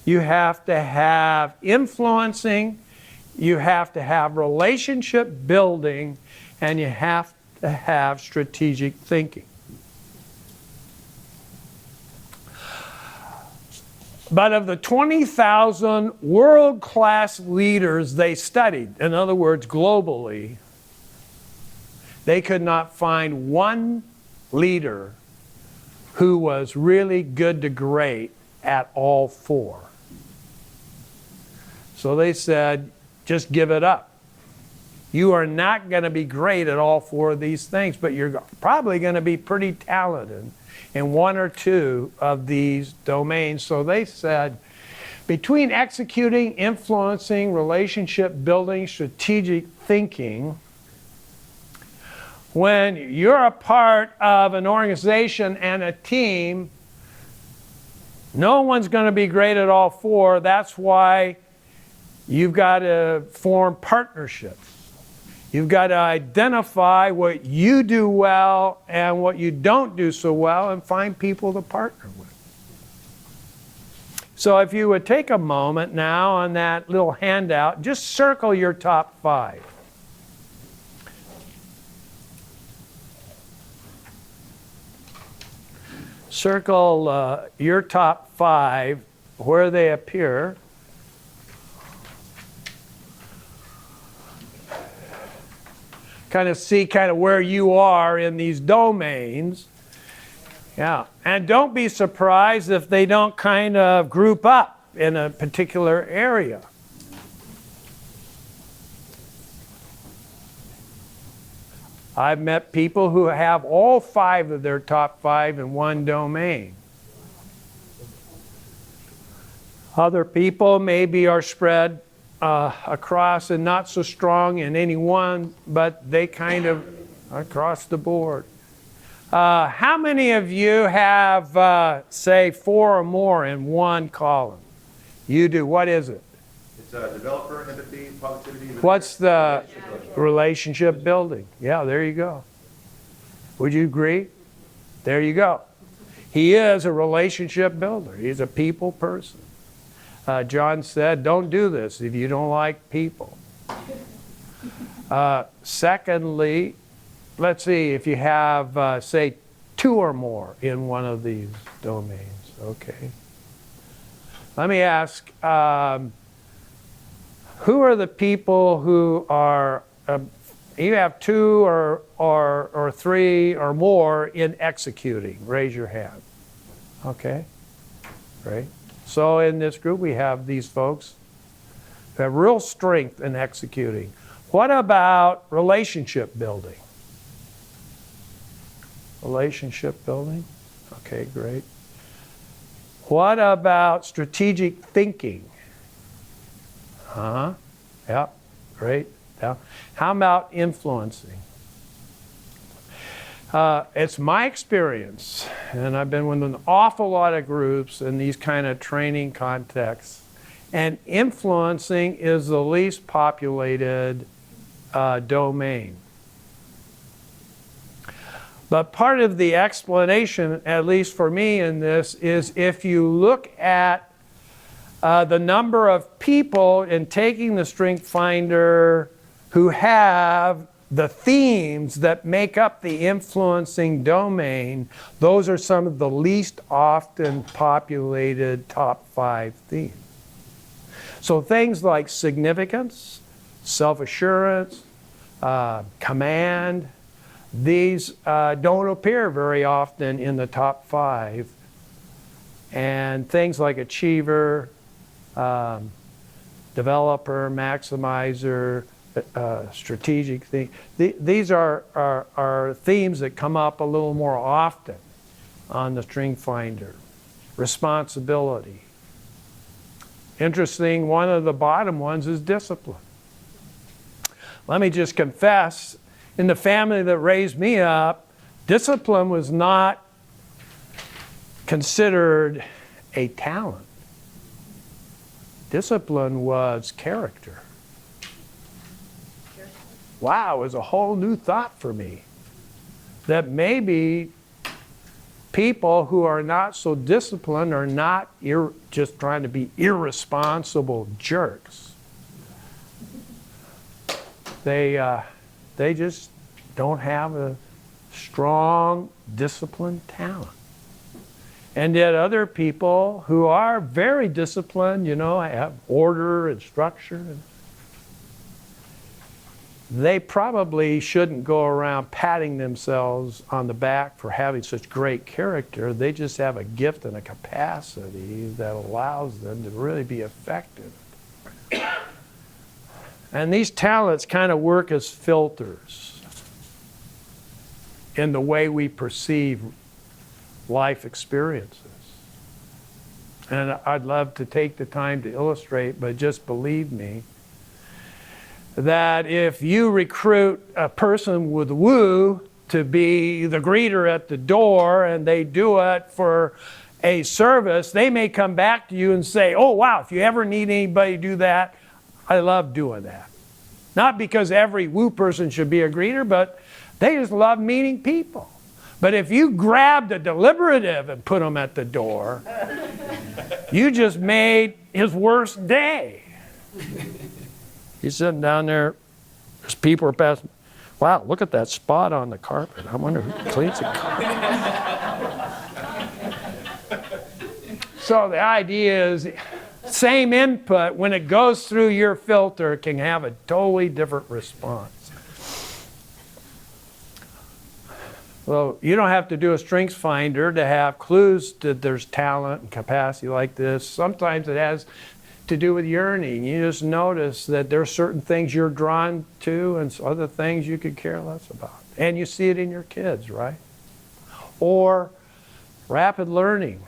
you have to have influencing, you have to have relationship building, and you have to have strategic thinking. But of the 20,000 world-class leaders they studied, in other words, globally, they could not find one leader who was really good to great at all 4. So they said, just give it up. You are not going to be great at all four of these things, but you're probably going to be pretty talented in one or two of these domains. So they said, between executing, influencing, relationship building, strategic thinking, when you're a part of an organization and a team, no one's going to be great at all four. That's why you've got to form partnerships. You've got to identify what you do well and what you don't do so well and find people to partner with. So if you would take a moment now on that little handout, just circle your top 5. Circle your top 5 where they appear. Kind of see where you are in these domains. Yeah, and don't be surprised if they don't kind of group up in a particular area. I've met people who have all 5 of their top 5 in one domain. Other people maybe are spread across and not so strong in any one, but they kind of across the board. How many of you have, say, 4 or more in one column? You do. What is it? It's developer, empathy, positivity. What's the relationship building? Yeah, there you go. Would you agree? There you go. He is a relationship builder. He's a people person. John said, don't do this if you don't like people. Secondly, let's see if you have, say, 2 or more in one of these domains. Okay. Let me ask, who are the people who are, you have 2 or 3 or more in executing? Raise your hand. Okay. Great. So in this group we have these folks who have real strength in executing. What about relationship building? Relationship building? Okay, great. What about strategic thinking? Yeah, great. Yeah. How about influencing? It's my experience, and I've been with an awful lot of groups in these kind of training contexts, and influencing is the least populated domain. But part of the explanation, at least for me in this, is if you look at the number of people in taking the Strength Finder who have the themes that make up the influencing domain, those are some of the least often populated top 5 themes. So things like significance, self-assurance, command, these don't appear very often in the top 5. And things like achiever, developer, maximizer, strategic thing. These are themes that come up a little more often on the Strength Finder. Responsibility. Interesting, one of the bottom ones is discipline. Let me just confess, in the family that raised me up, discipline was not considered a talent. Discipline was character. Wow, it was a whole new thought for me. That maybe people who are not so disciplined are not just trying to be irresponsible jerks. They just don't have a strong disciplined talent. And yet other people who are very disciplined, have order and structure, they probably shouldn't go around patting themselves on the back for having such great character. They just have a gift and a capacity that allows them to really be effective. And these talents kind of work as filters in the way we perceive life experiences. And I'd love to take the time to illustrate, but just believe me, that if you recruit a person with woo to be the greeter at the door and they do it for a service, they may come back to you and say, oh wow, if you ever need anybody to do that, I love doing that. Not because every woo person should be a greeter, but they just love meeting people. But if you grabbed a deliberative and put them at the door, you just made his worst day. He's sitting down there, there's people are passing. Wow, look at that spot on the carpet. I wonder who cleans the carpet. So the idea is, same input, when it goes through your filter, it can have a totally different response. Well, you don't have to do a strengths finder to have clues that there's talent and capacity like this. Sometimes it has to do with yearning. You just notice that there are certain things you're drawn to and other things you could care less about. And you see it in your kids, right? Or rapid learning.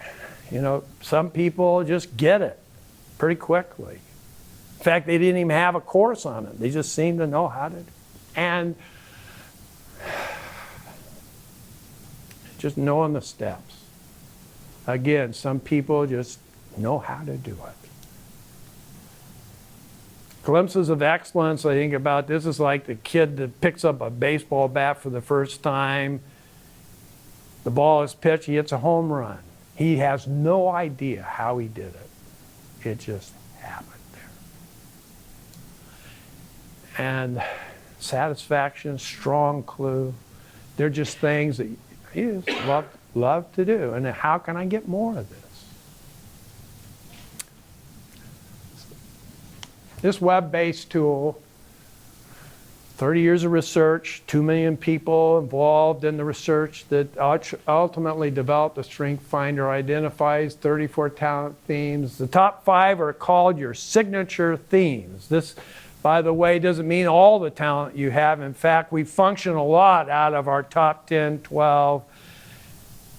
You know, some people just get it pretty quickly. In fact, they didn't even have a course on it. They just seem to know how to. And just knowing the steps. Again, some people just know how to do it. Glimpses of excellence, I think about this is like the kid that picks up a baseball bat for the first time. The ball is pitched, he hits a home run. He has no idea how he did it. It just happened there. And satisfaction, strong clue, they're just things that you just love to do. And how can I get more of this? This web-based tool, 30 years of research, 2 million people involved in the research that ultimately developed the Strength Finder, identifies 34 talent themes. The top 5 are called your signature themes. This, by the way, doesn't mean all the talent you have. In fact, we function a lot out of our top 10, 12.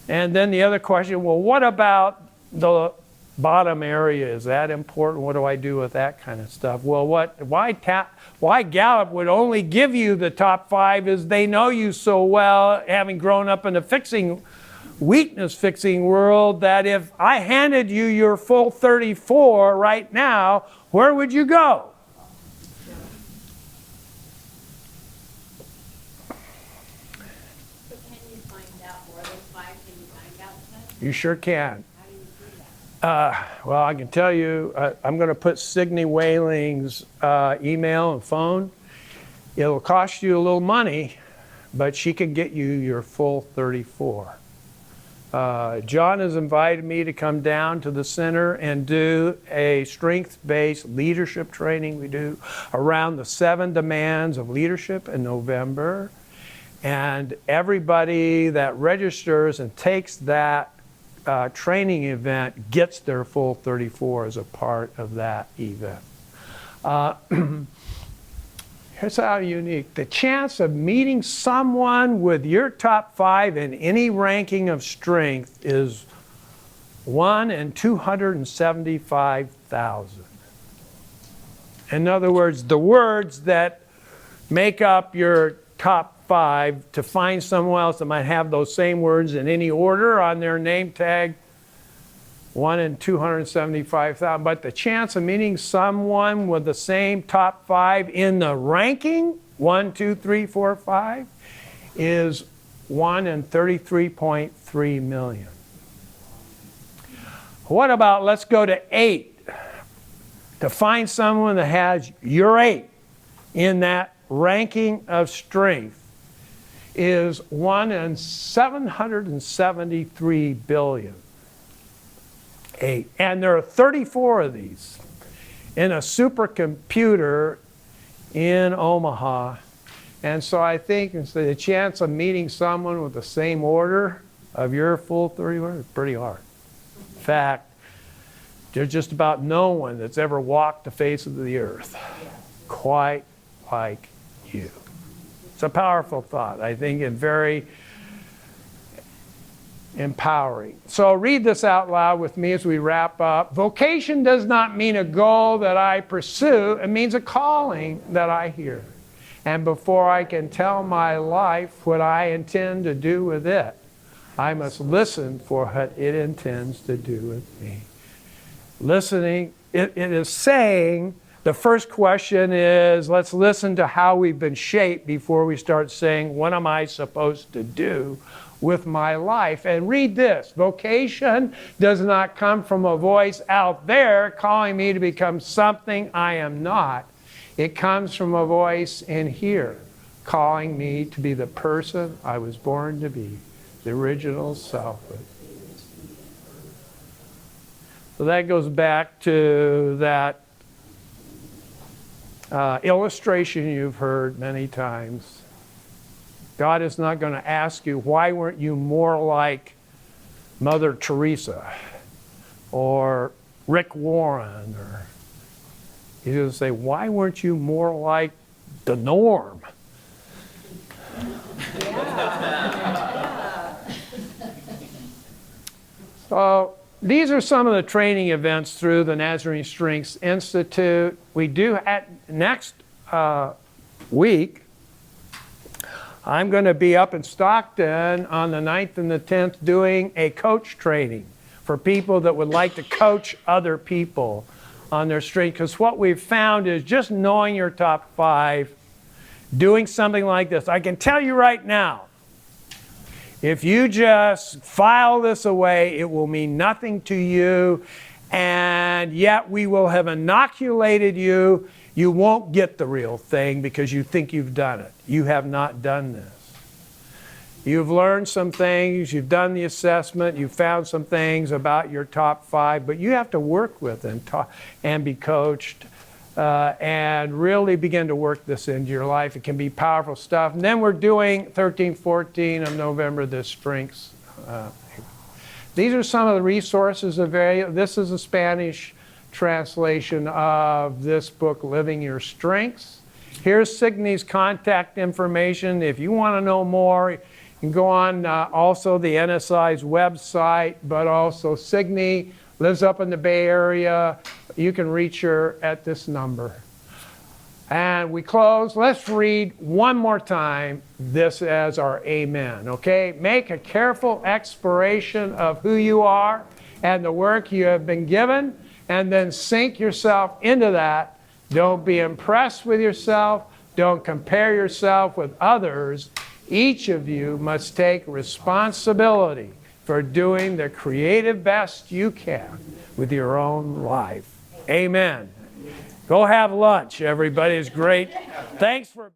And then the other question, well, what about the bottom area? Is that important? What do I do with that kind of stuff? Well, why Gallup would only give you the top 5 is they know you so well, having grown up in the weakness fixing world, that if I handed you your full 34 right now, where would you go? But can you find out more than 5? Can you find out that? You sure can. How do you do that? Well, I can tell you, I'm going to put Signe Whaling's email and phone. It'll cost you a little money, but she can get you your full 34. John has invited me to come down to the center and do a strength-based leadership training we do around the 7 demands of leadership in November. And everybody that registers and takes that training event gets their full 34 as a part of that event. Here's how unique. The chance of meeting someone with your top 5 in any ranking of strength is 1 in 275,000. In other words, the words that make up your top 5, to find someone else that might have those same words in any order on their name tag, 1 in 275,000. But the chance of meeting someone with the same top 5 in the ranking, 1, 2, 3, 4, 5, is 1 in 33.3 million. What about, let's go to 8. To find someone that has your 8 in that ranking of strength is 1 in 773 billion. 8. And there are 34 of these in a supercomputer in Omaha. And so I think the chance of meeting someone with the same order of your full 31 is pretty hard. In fact, there's just about no one that's ever walked the face of the earth. quite like you. It's a powerful thought, I think, and very empowering. So read this out loud with me as we wrap up. Vocation does not mean a goal that I pursue. It means a calling that I hear. And before I can tell my life what I intend to do with it, I must listen for what it intends to do with me. Listening, it is saying, the first question is, let's listen to how we've been shaped before we start saying, what am I supposed to do with my life? And read this. Vocation does not come from a voice out there calling me to become something I am not. It comes from a voice in here calling me to be the person I was born to be, the original self. So that goes back to that illustration you've heard many times. God is not going to ask you, why weren't you more like Mother Teresa or Rick Warren? Or he's going to say, why weren't you more like the norm? So these are some of the training events through the Nazarene Strengths Institute. We do at next week, I'm going to be up in Stockton on the 9th and the 10th doing a coach training for people that would like to coach other people on their strength. Because what we've found is just knowing your top 5, doing something like this. I can tell you right now, if you just file this away, it will mean nothing to you, and yet we will have inoculated you. You won't get the real thing because you think you've done it. You have not done this. You've learned some things, you've done the assessment, you've found some things about your top 5, but you have to work with and be coached. And really begin to work this into your life. It can be powerful stuff. And then we're doing 13, 14 of November, the strengths. These are some of the resources available. This is a Spanish translation of this book, Living Your Strengths. Here's Signy's contact information. If you want to know more, you can go on also the NSI's website, but also Signy lives up in the Bay Area. You can reach her at this number. And we close. Let's read one more time this as our amen, okay? Make a careful exploration of who you are and the work you have been given, and then sink yourself into that. Don't be impressed with yourself. Don't compare yourself with others. Each of you must take responsibility for doing the creative best you can with your own life. Amen. Go have lunch, everybody. It's great. Thanks for